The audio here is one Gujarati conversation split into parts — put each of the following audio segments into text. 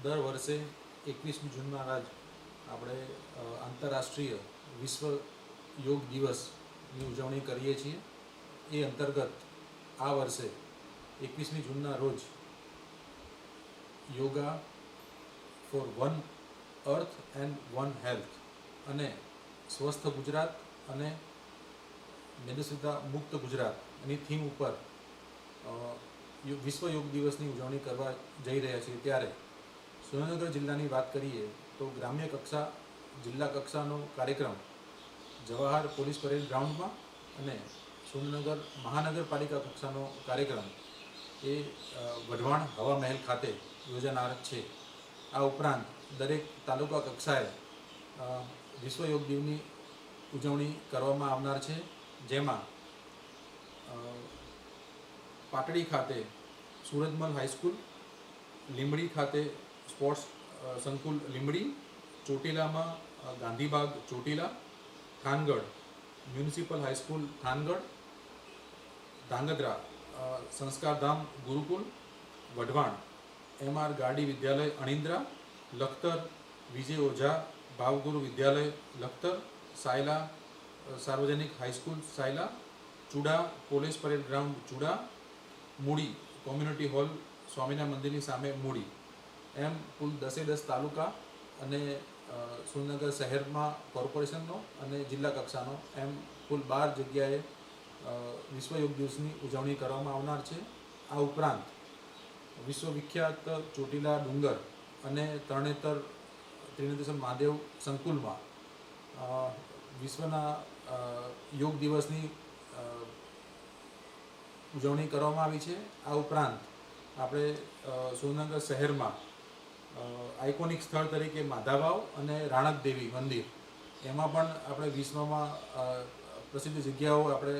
દર વર્ષે 21મી જૂનના રોજ આપણે આંતરરાષ્ટ્રીય વિશ્વ યોગ દિવસની ઉજવણી કરીએ છીએ. એ અંતર્ગત આ વર્ષે 21મી જૂનના રોજ yoga for one earth and one health અને સ્વસ્થ ગુજરાત અને મેદસ્વીતા મુક્ત ગુજરાત એની થીમ ઉપર વિશ્વ યોગ દિવસની ઉજવણી કરવા જઈ રહ્યા છીએ. ત્યારે સુરેન્દ્રનગર જિલ્લાની વાત કરીએ તો ગ્રામ્ય કક્ષા જિલ્લા કક્ષાનો કાર્યક્રમ જવાહર પોલીસ પરેડ ગ્રાઉન્ડમાં અને સુરેન્દ્રનગર મહાનગરપાલિકા કક્ષાનો કાર્યક્રમ એ વઢવાણ હવા મહેલ ખાતે યોજાનાર છે. આ ઉપરાંત દરેક તાલુકા કક્ષાએ વિશ્વ યોગ દિવસની ઉજવણી કરવામાં આવનાર છે, જેમાં પાટડી ખાતે સુરજમલ હાઈસ્કૂલ, લીંબડી ખાતે સ્પોર્ટ્સ સંકુલ Limbdi, ચોટીલામાં Gandhibagh Chotila, Thangadh municipal high school Thangadh, Dhrangadhra Sanskardham Gurukul, Wadhwan MR ગાડી વિદ્યાલય અણિન્દ્રા, લખતર વિજય ઓઝા ભાવગુરુ વિદ્યાલય લખતર, સાયલા સાર્વજનિક high school Sayla, Chuda police parade ground Chuda, મૂડી કોમ્યુનિટી હોલ સ્વામિનારાયણ મંદિરની સામે મૂડી. એમ કુલ 10 તાલુકા અને સુરેન્દ્રનગર શહેરમાં કોર્પોરેશનનો અને જિલ્લા કક્ષાનો એમ કુલ 12 જગ્યાએ વિશ્વ યોગ દિવસની ઉજવણી કરવામાં આવનાર છે. આ ઉપરાંત વિશ્વવિખ્યાત ચોટીલા ડુંગર અને તરણેતર ત્રિનેત્રેશ્વર મહાદેવ સંકુલમાં વિશ્વના યોગ દિવસની ઉજવણી કરવામાં આવી છે. આ ઉપરાંત આપણે સુરેન્દ્રનગર શહેરમાં આઇકોનિક સ્થળ તરીકે માધાવાવ અને રાણક દેવી મંદિર એમાં પણ આપણે વિશ્વમાં પ્રસિદ્ધ જગ્યાઓ આપણે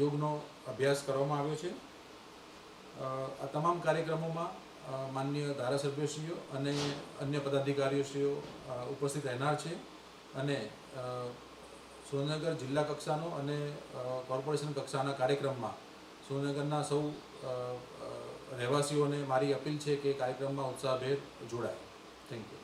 યોગનો અભ્યાસ કરવામાં આવ્યો છે. આ તમામ કાર્યક્રમોમાં માનનીય ધારાસભ્યશ્રીઓ અને અન્ય પદાધિકારીઓશ્રીઓ ઉપસ્થિત રહેનાર છે અને સુરેન્દ્રનગર જિલ્લા કક્ષાનો અને કોર્પોરેશન કક્ષાના કાર્યક્રમમાં સુરેન્દ્રનગરના સૌ રહેવાસીઓને મારી અપીલ છે કે કાર્યક્રમમાં ઉત્સાહભેર જોડાય. Thank you.